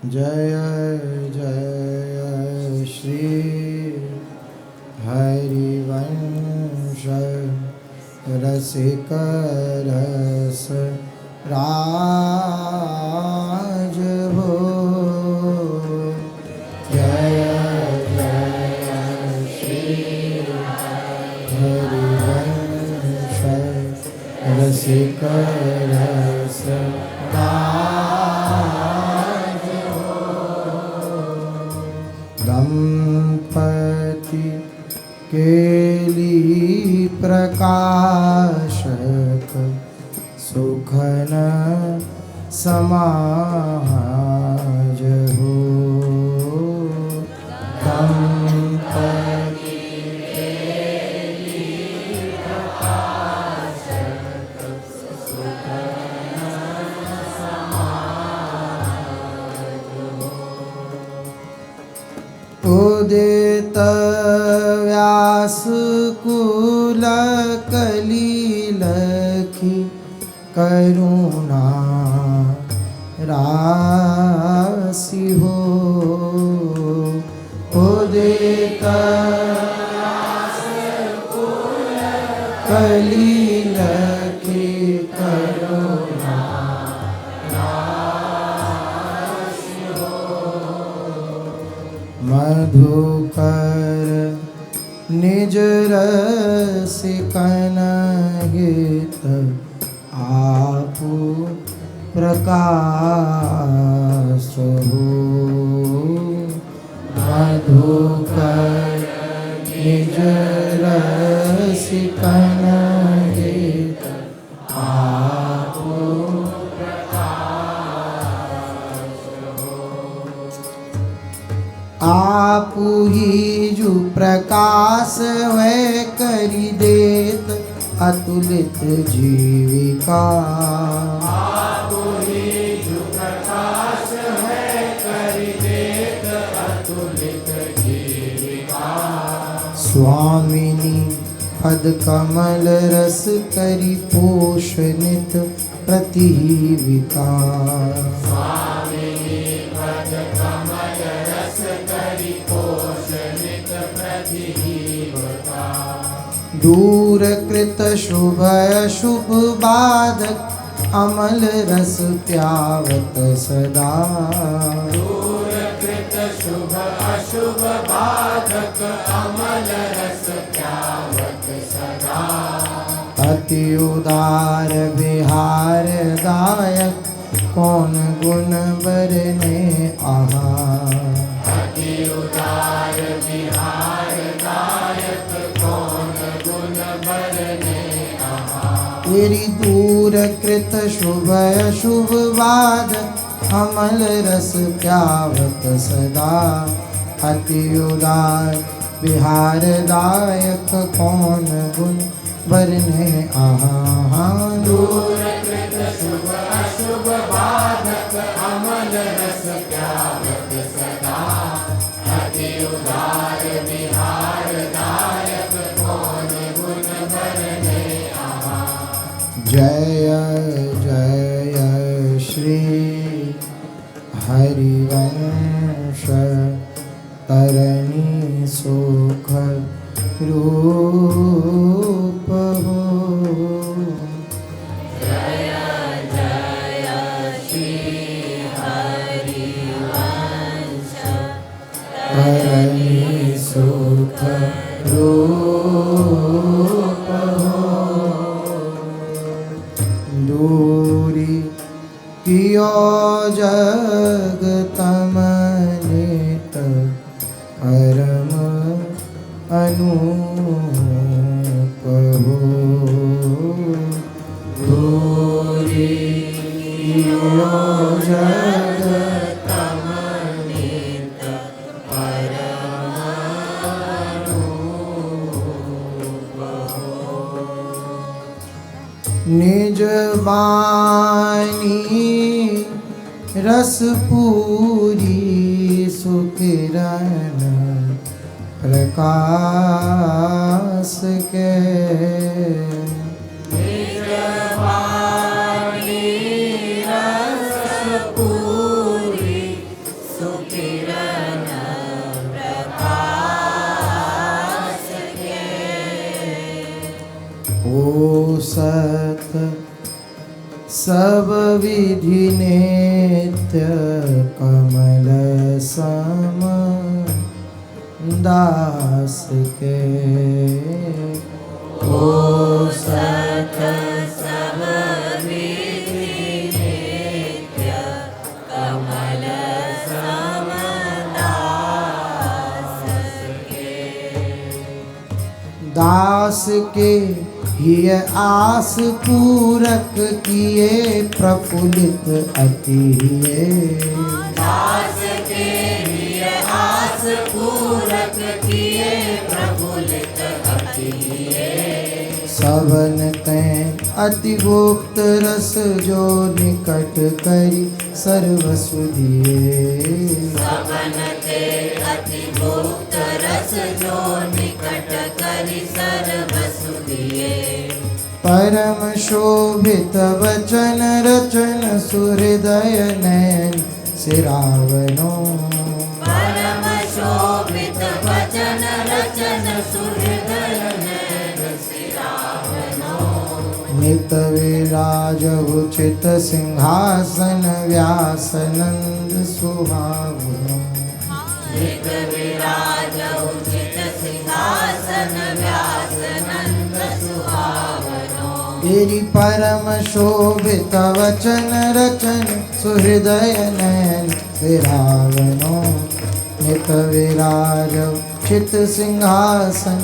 जय जय श्री हरिवंश रसिक रस राज हो। जय जय श्री हरिवंश रसिक रस राज हो। दंपति केली प्रकाशक सुखन समाज हो। दंपति केली प्रकाशक सुखन समाज हो। उदित व्यास कुल कलिलखि करुणा राशि हो। उदित व्यास कुल कलिलखि करुणा राशि हो। मधुकर निज रसिकन हित आपु प्रकाश हो। मधुकर निज रसिकन हित आपु प्रकाश हो। आपु ही जो प्रकाश वै करि देत अतुलित जीविका। आपु ही जो प्रकाश है करि देत अतुलित जीविका। स्वामिनी पद कमल रस करि पोषनित प्रतिविका। स्वामिनी पद कमल रस करि पोषनित प्रतिविका। दूर कृत शुभ अशुभ बाधक अमल रस प्यावत सदा। दूर कृत शुभ अशुभ बाधक अमल रस प्यावत सदा। अति उदार विहार दायक कौन गुण बरने आहा। अति उदार विहार दायक कौन गुण बरने आहा। तेरी दूर कृत शुभ अशुभ बाध अमल रस प्यावत सदा। अति उदार विहार दायक कौन गुण बरने आहा। दूर कृत शुभ अशुभ बाधक अमल रस प्यावत सदा। अति उदार विहार दायक कौन गुण बरने आहा। जय जय श्री हरिवंश तरणी सुख रूप हो। जय जय श्री हरिवंश तरणी सुख रूप हो। दूरी कियो जग तमनित परम अनूप हो। दूरी कियो जग तमनित परम अनूप हो। निज बानी रस पूरी सुकिरण प्रकाश के। निज वाणी रस पूरी सब विधि नित्य कमल सम दास के। ओ सत सब विधि नित्य कमल सम दास के। दास के हिय आस पूरक किए प्रफुल्लित अति ये। दास के हिय आस पूरक किए प्रफुल्लित अति ये। सबन तैं अति गुप्त रस जो निकट करी सर्वसु दिए। सबन ते अति गुप्त रस जो निकट करि सर्वसु दिए। परम शोभित वचन रचन सुहृदय नयन सिरावनो। परम शोभित वचन रचन सुहृदय नयन सिरावनो। नित विराजहु चित सिंहासन व्यासनंद सुहावनो। नित विराजहु चित सिंहासन व्यासनंद सुहावनो। तेरी परम शोभित वचन रचन सुहृदय नयन सिरावनो। नित विराजहु चित सिंहासन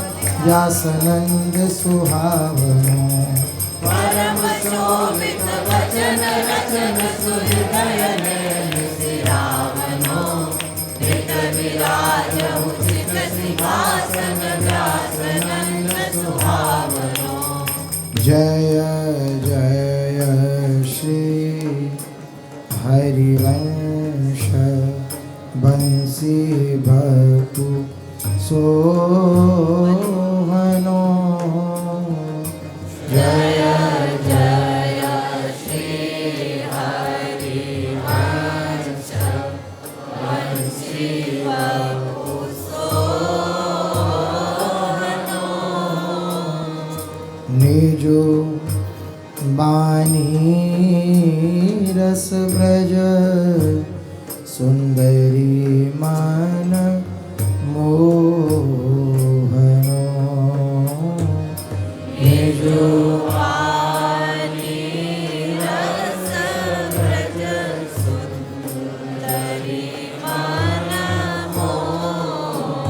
व्यासनंद सुहावनो। परम शोभित वचन रचन सुहृदय नयन सिरावनो। नित विराजहु चित सिंहासन व्यासनंद सुहावनो। जय जय श्री हरिवंश बंसी भतु सोहनो। जय जय श्री हरिवंश बंसी भतु सोहनो। निजो बानी रस ब्रज सुंदरी मन मोहनो। निजो वाणी रस ब्रज सुंदरी मन मोहनो।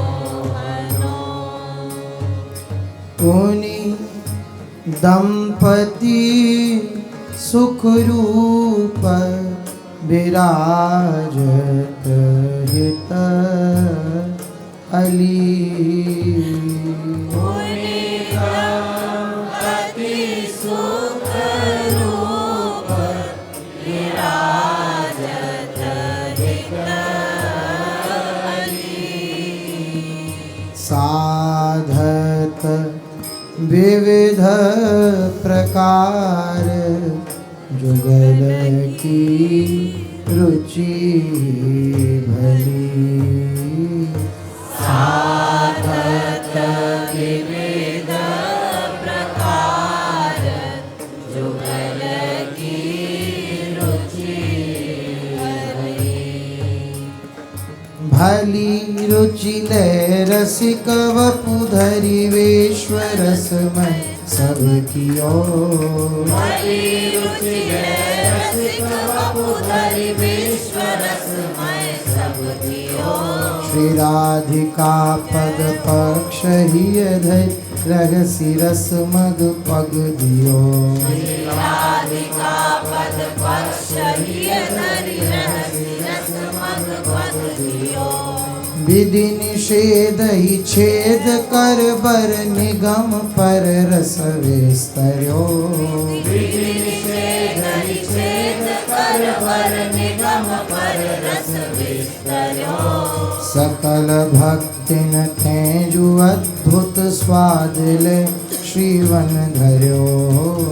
पुनि दंपति सुख रूप विराजत हित अली। मुनि दंपति सुख रूप विराजत हित अली। साधत विविध प्रकार जुगल की रुचि भली। साधत विविध प्रकार जुगल की रुचि भली रुचि ले रसिक वपुधरि विश्वरसमय सब कियो। भली रुचि ले रसिक वपुधरि विश्वरसमय सब कियो। श्री राधिका पद पक्ष हिय धरि रहसि रस मग पग दियो। श्री राधिका पद पक्ष हिय धरि रहसि रस मग पग दियो। विधि निषेध ही छेद कर बर निगम पर रस विस्तर्यो। विधि निषेध ही छेद कर बर निगम पर रस विस्तर्यो। सकल भक्तिन तेजु अद्भुत स्वाद ले श्रीवन धर्यो।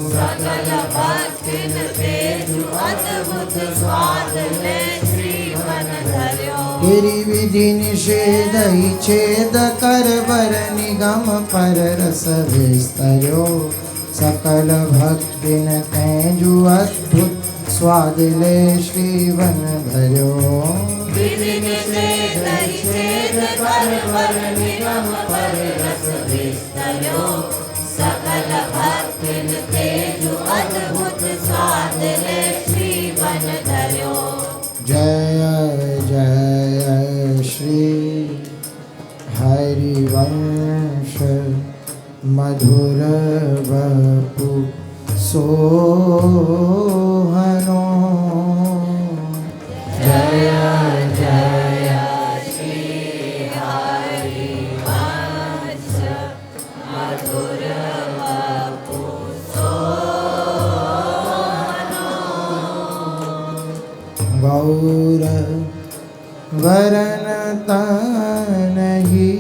सकल भक्तिन तेजु अद्भुत स्वाद ले श्रीवन धर्यो। गिरि विधि निषेध ही छेद कर बर निगम पर रस विस्तर्यो। सकल भक्ति न तैजु अद्भुत स्वाद ले श्रीवन धर्यो विधि निषेध ही छेद कर वर निगम पर रस विस्तर्यो सकल भक्ति न तेजु अद्भुत स्वाद ले श्रीवन धर्यो। जय जय श्री हरिवंश मधुर वपु सोहनो जय जय श्री हरिवंश मधुर वपु सोहनो गौर वरन तनहि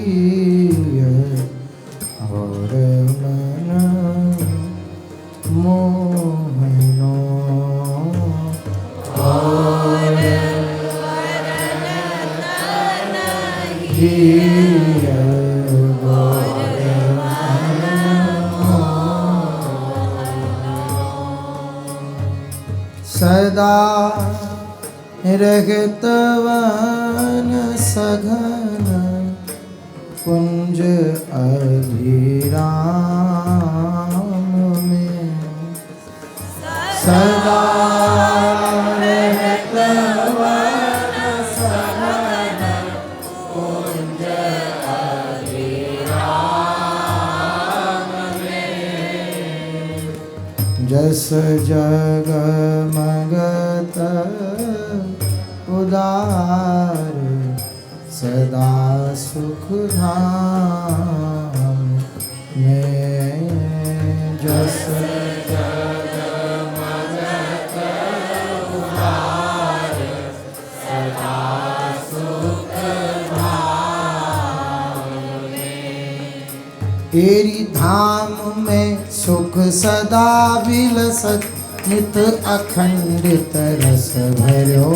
गौर मन मोहनो गौर वरन तनहि गौर मन सदा रगत वन सघन कुंज अभिराम में सदा रहत वन सघन कुंज अभिराम में जस जग मगत उदार सदा सुख धाम में जस जगमगत उदार सदा सुख धाम में तेरी धाम में सुख सदा विलसत नित अखंडित रस भर्यो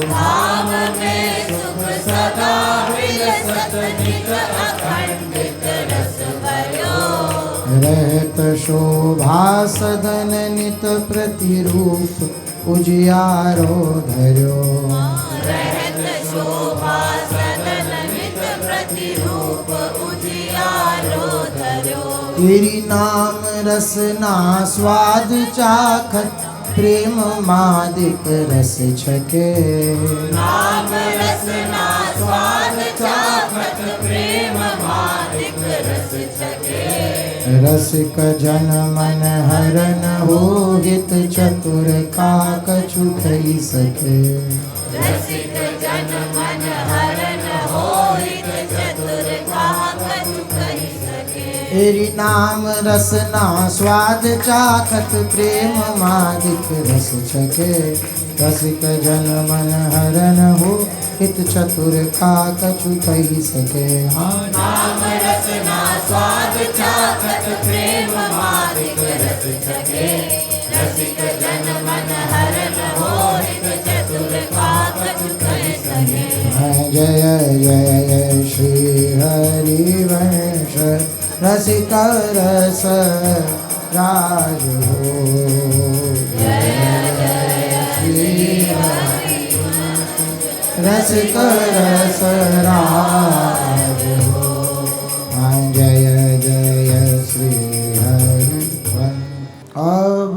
धाम में सुख सदा विलसत नित अखंडित रस भर्यो रहत शोभा सदन नित प्रतिरूप उजियारो धर्यो रहत शोभा सदन नित प्रतिरूप उजियारो धर्यो तेरी नाम रसना स्वाद चाखत प्रेम मादिक रस छके नाम रसना स्वाद चाखत प्रेम मादिक रस छके रसिक जन मन हरन हो हित चतुर का कछु खई सके रसिक जन मन हरन होइत चतुर का कछु कहि सके तेरी नाम रसना स्वाद चाखत प्रेम मादिक रस छके रसिक जन मन हरन हो हित चतुर का कछु कही सके नाम रसना स्वाद चाखत प्रेम मादिक रस छके रसिक जन मन हरन होइत चतुर का कछु कहि सके। जय जय श्री हरिवंश रसिक रस राज हो जय श्री रसिक रस राज हो जय जय श्री हरिवंश अब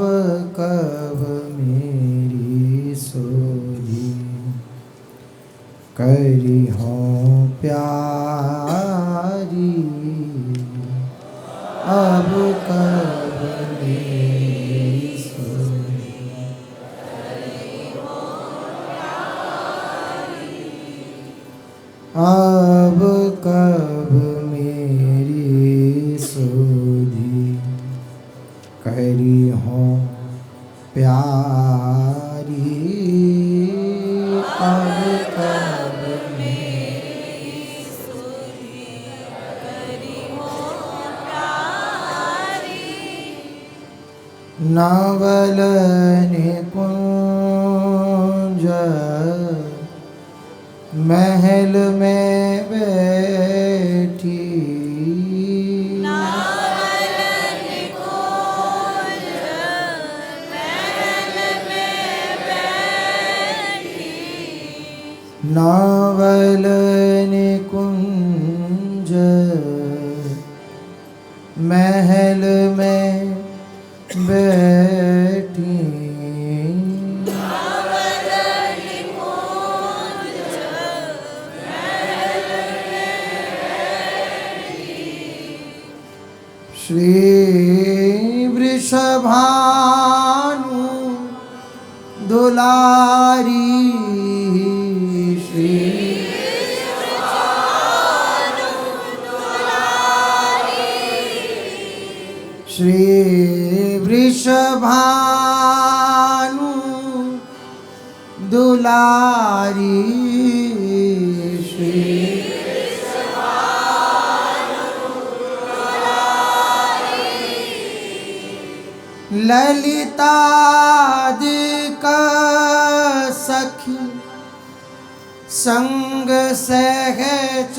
कब मेरी सोई करी हो प्यारी अब कब मेरी सोई अब कब मेरी सोधी करी हो प्यारी अब कब नवल निकुंज महल में बैठी नवल निकुंज महल में बैठी श्री वृषभानु दुलारी श्री वृषभानु दुलारी श्री ललितादिक सखी संग सहचरी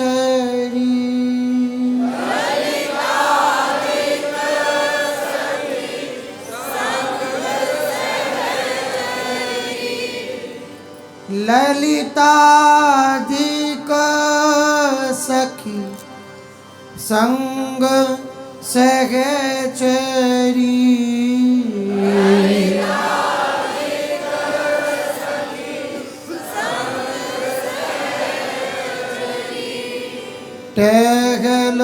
ललितादिक सखी संग सहचरी टहल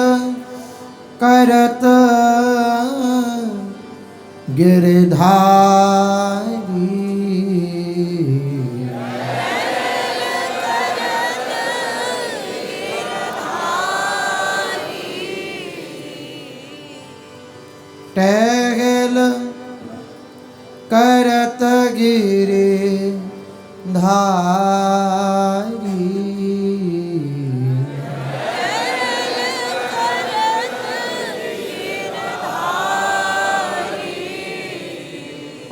करत गिरधारी टहल करत गिरधारी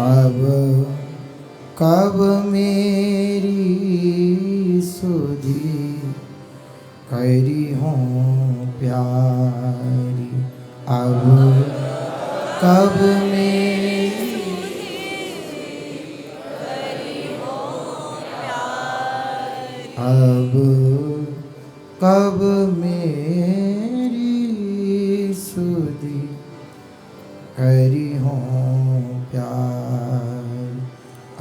अब कब मेरी सुधी करी हूँ प्यारी अब कब मेरी अब कब मेरी सुधी करी हूँ प्यार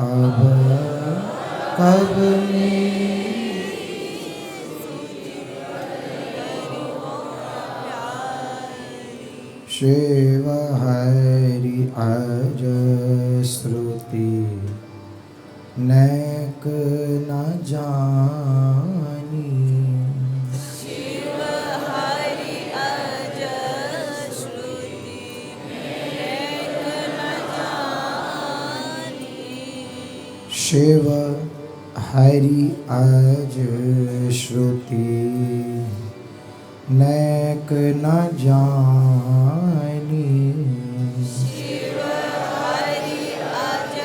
अब कब शिव हरि अज श्रुति नैक न जानी शिव हरि अज श्रुति नैक न जानी शिव हरि अज श्रुति नैक न जानी शिव हरि अज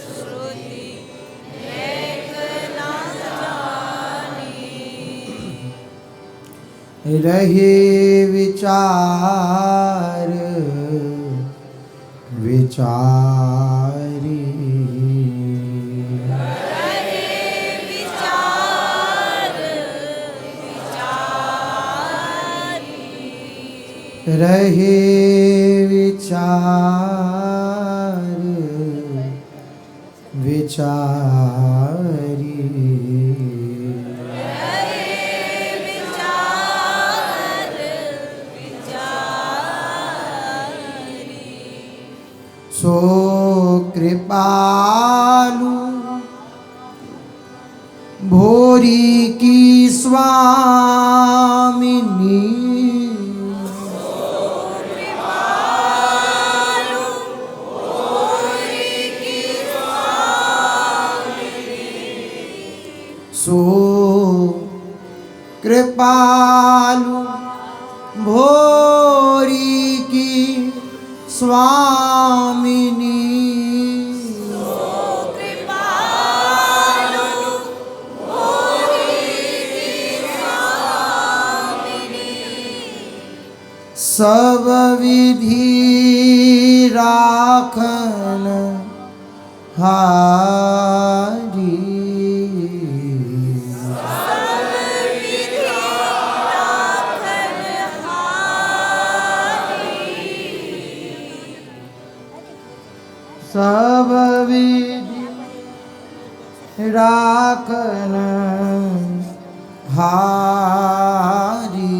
श्रुति नैक न जानी रहे विचार विचारी रहे विचार विचारी सो कृपालु भोरी की स्वामिनी सो कृपालु भोरी की स्वामिनी सब विधि राखन हारी राखन हारी।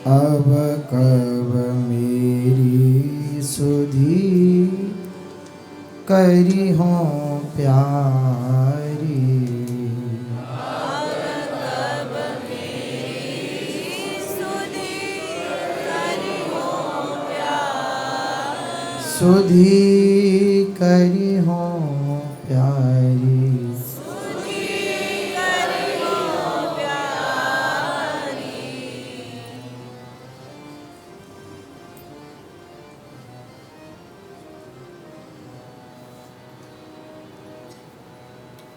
अब कब मेरी सुधि करी हो प्यारी। सुधि करी हो प्यारी।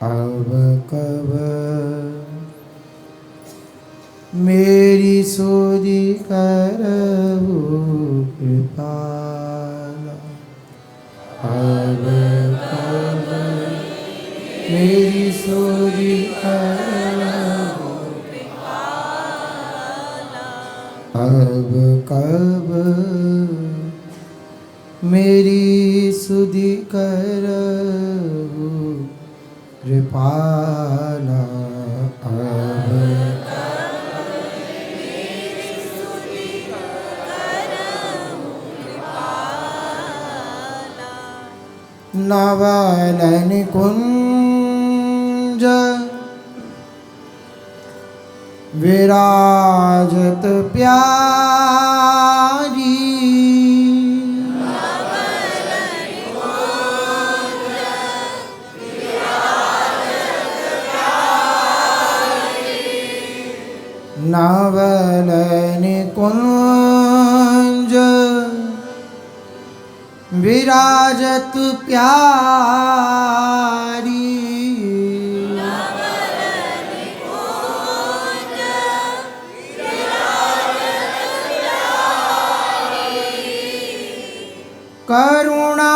अब कब मेरी सुधि करहु कृपाला। अब कब मेरी सुधि करहु। अब कब मेरी सुधि करहु कृपाला। अब नवलन कुंज विराजत प्यारी। नवलन कुंज विराजत प्यारी। करुणा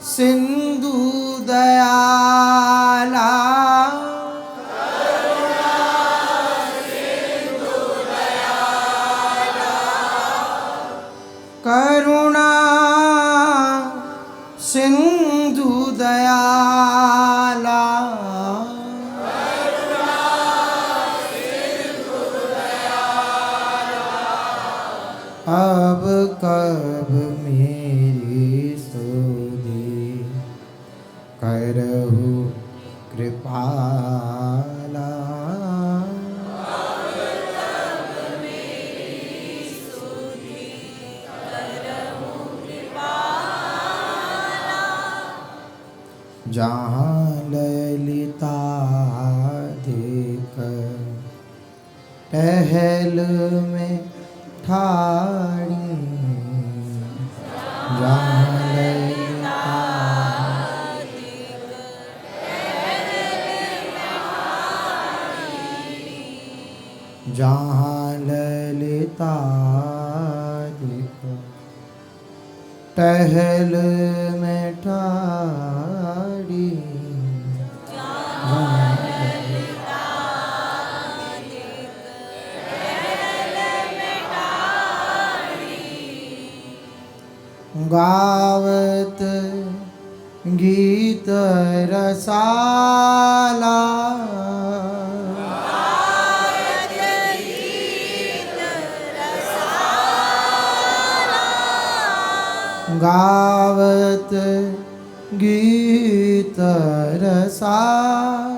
सिंधु दयाला। करुणा सिंधु दयाला। अब कब मेरी सुधि करहु कृपाला। जहाँ ललिता देख टहल में ठाड़ी। जहाँ ललिता जहाँ ललिता देख टहल में ठाड़ी। गावत गीत रसाला। गावत गीत रसाला।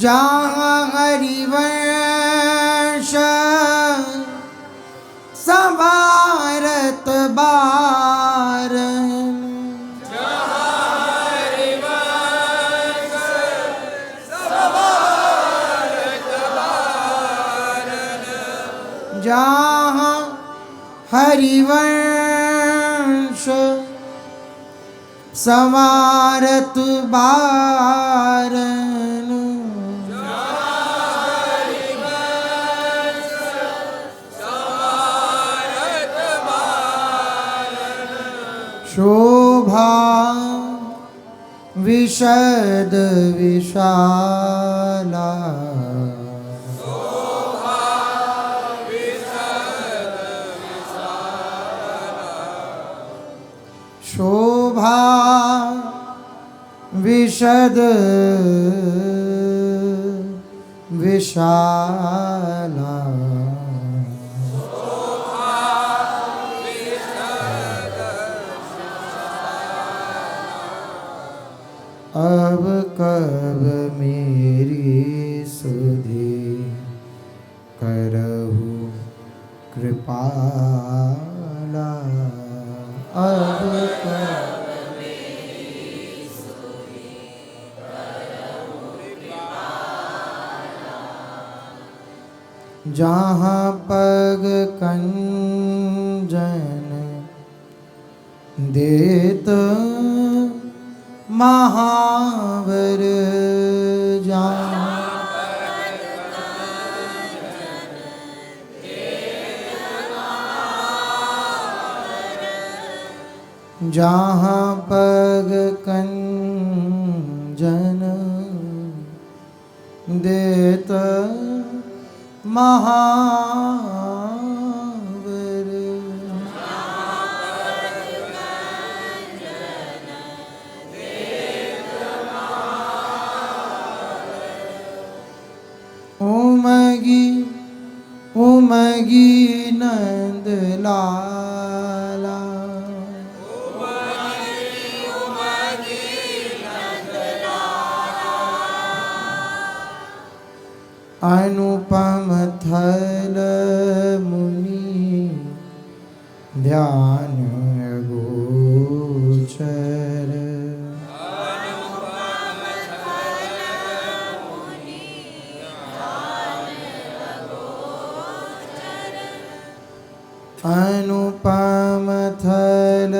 जहाँ हरिवंश संवारत बारन। जहाँ हरिवंश संवारत बारन। शो विशद विशाला शोभा विशद विशाला अब कब मेरी सुधि करहु कृपाला अब कब जहाँ पग कंजन देत महावर जहाँ जहाँ पग कंजन देत महावर उमगी उमगी नंद लाला अनुपम थल मुनि ध्यान गोचर अनुपम थल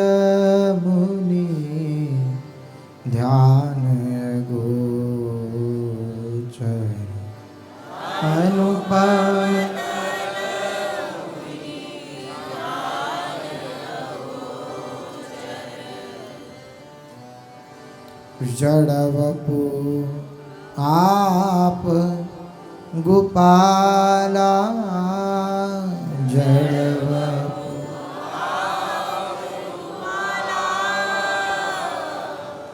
मुनि ध्यान गोचर अनुपम जड़वपु आप गोपाला जड़वपु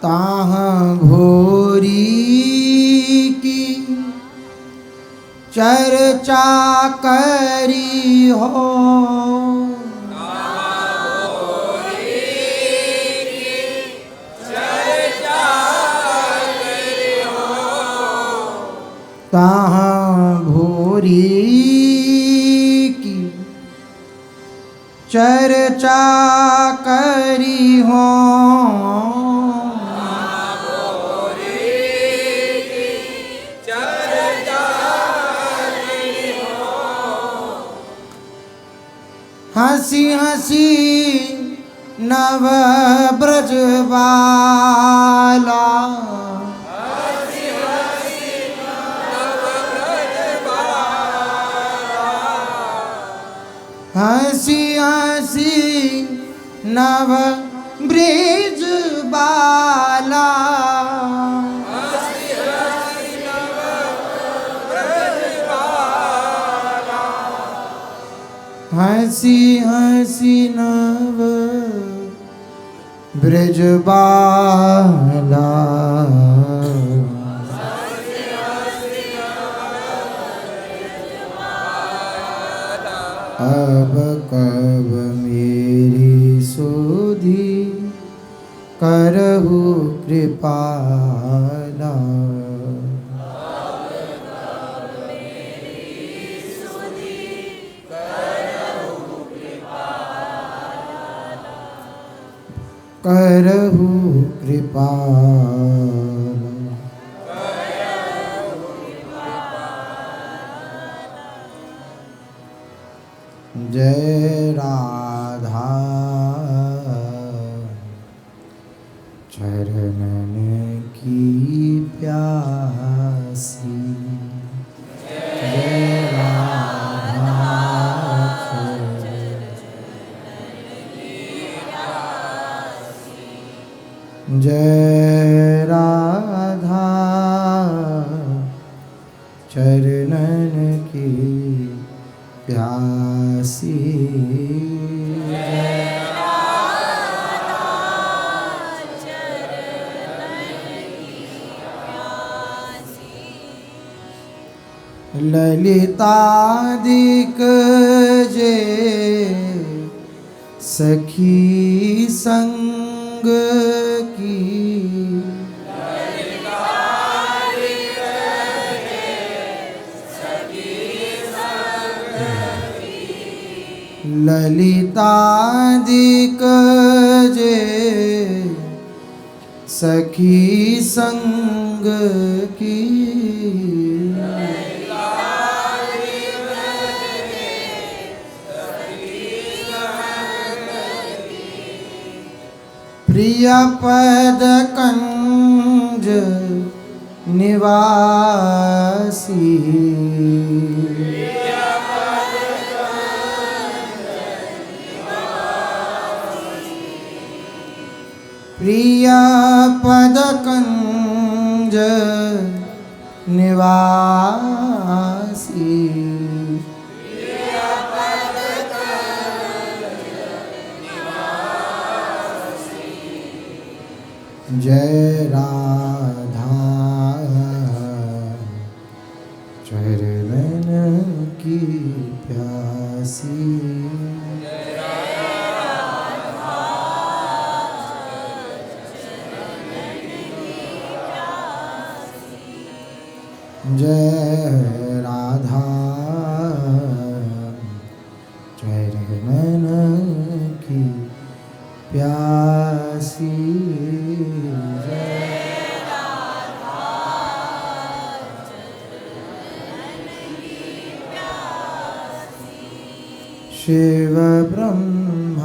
ताहाँ भोरी की चर्चा करी हो ताहाँ भोरी की चर्चा करी हो हंसी हंसी नव ब्रज बाला हंसी हंसी नव ब्रज बाला हंसी हंसी नव ब्रज बाला अब कब मेरी सुधि करहु कृपाला करहु कृपाला जय राधा चरणन की प्यासी जय राधा जय ललितादिक जे सखी संग की, ललितादिक जे सखी संग की, प्रिय पद कंज निवासी, प्रिय पद कंज निवासी, जय राधा चरण की प्यासी, जय राधा चरण की प्यासी, शिव ब्रह्मादिक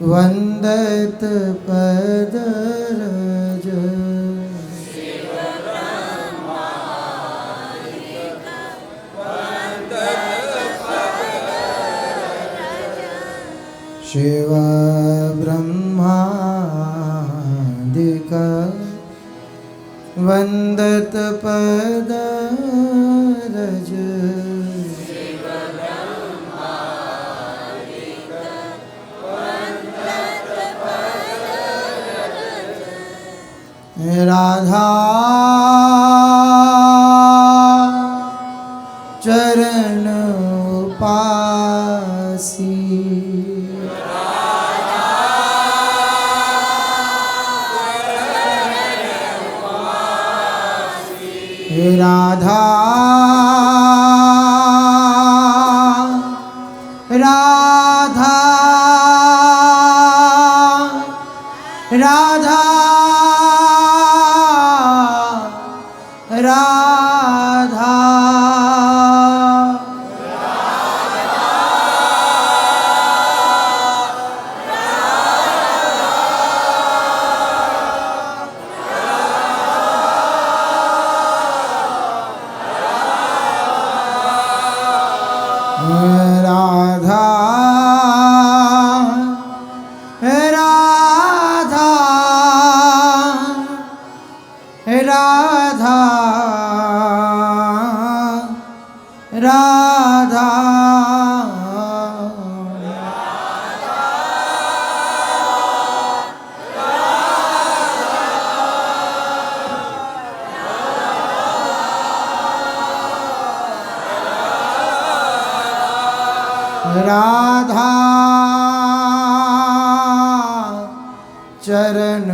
वंदत पदरज, शिव ब्रह्मादिक वंदत पदरज, राधा चरण उपासी, राधा राधा राधा राधा राधा राधा राधा राधा चरण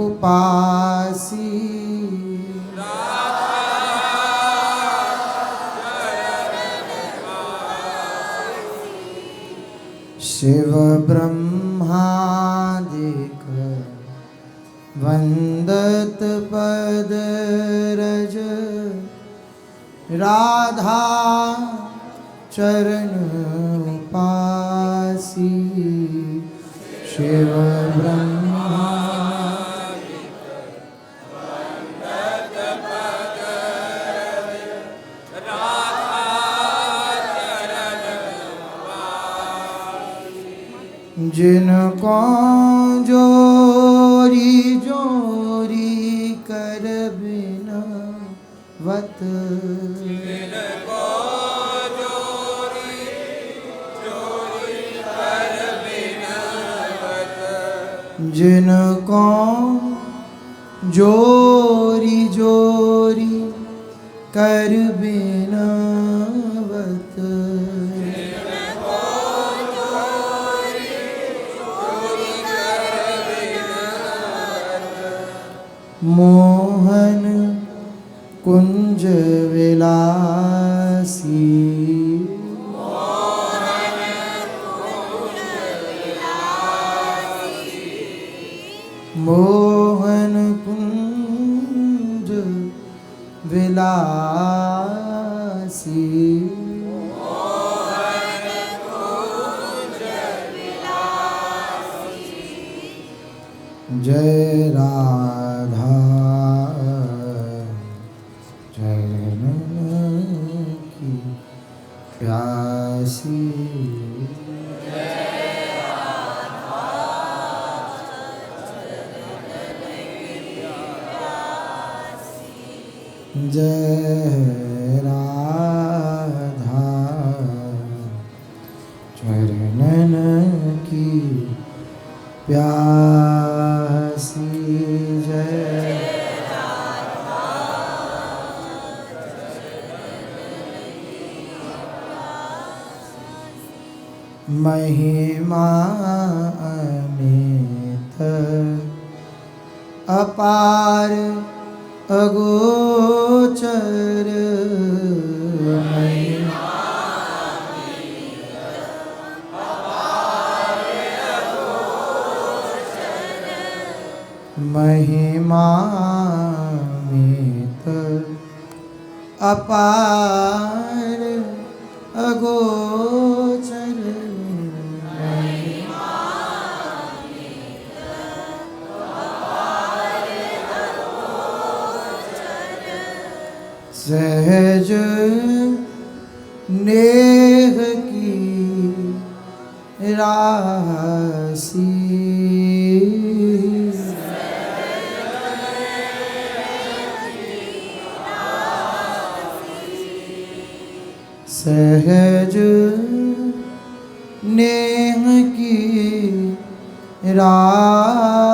उपासी, शिव ब्रह्मादिक वंदत पदरज, राधा चरण उपासी, शिव ब्रह्मा जिनको जोरी जोरी कर बिना वत, जिनको जोरी जोरी कर बिनवत मोहन कुंज विलासी मोहन कुंज विलासी जय राधा चरण की प्यासी जय राधा चरणन की प्यासी जय महिमा अमित अपार अगोचर महिमामित अपार अगोचर सहज नेह की राशि सहज नेह की राशि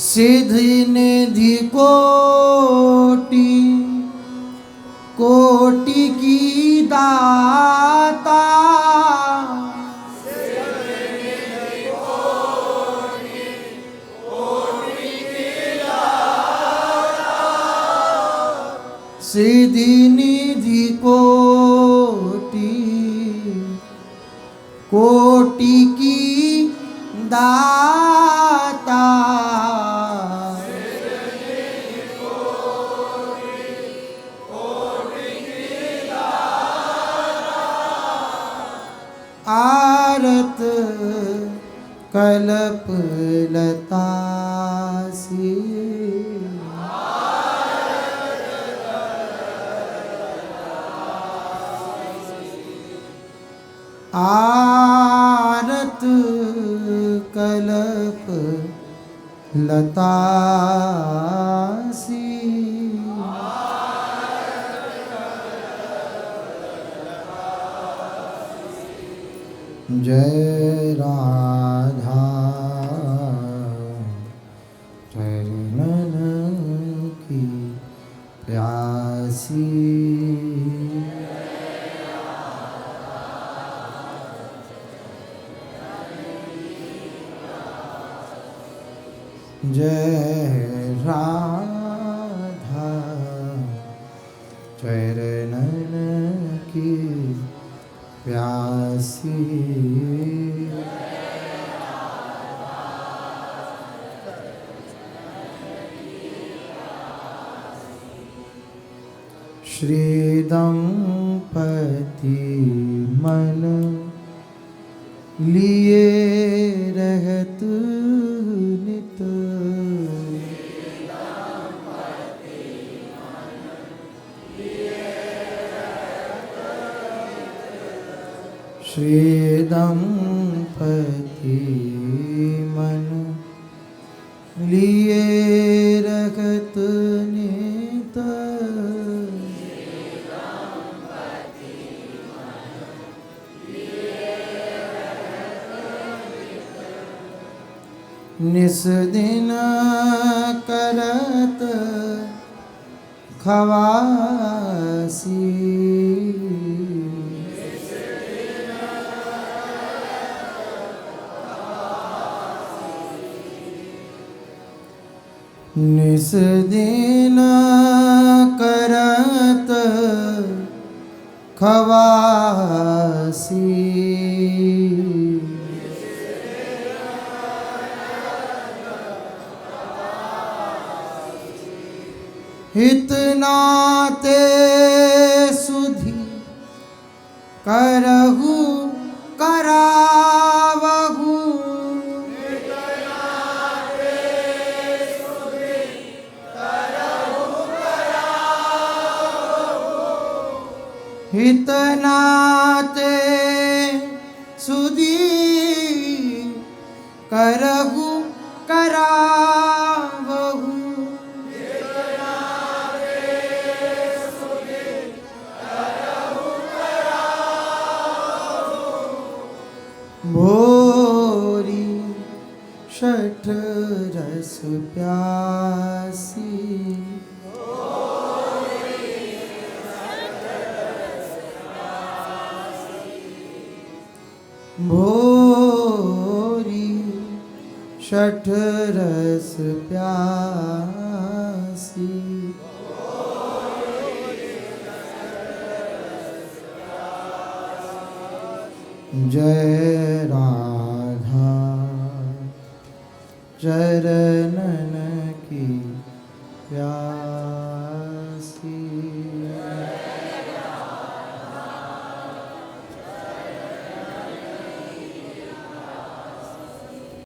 सिद्धि निधि कोटि कोटि की दाता सिद्धि निधि कोटि कोटि की दाता आरत कल्प लता सी आरत कल्प लता सी जय राधा चरणन की प्यासी जय राधा चरणन की प्यासी श्री दंपति मन लिए रहत नित श्री दंपति मन लिए रखत नित निस दिन करत खवासी। निस दिन करत खवासी। हित नाते सुधि करहु करावहु। हित नाते सुधि करहु करावहु। भोरी शठ रस प्यासी। भोरी शठ रस प्यासी। जय राधा चरणन की प्यासी।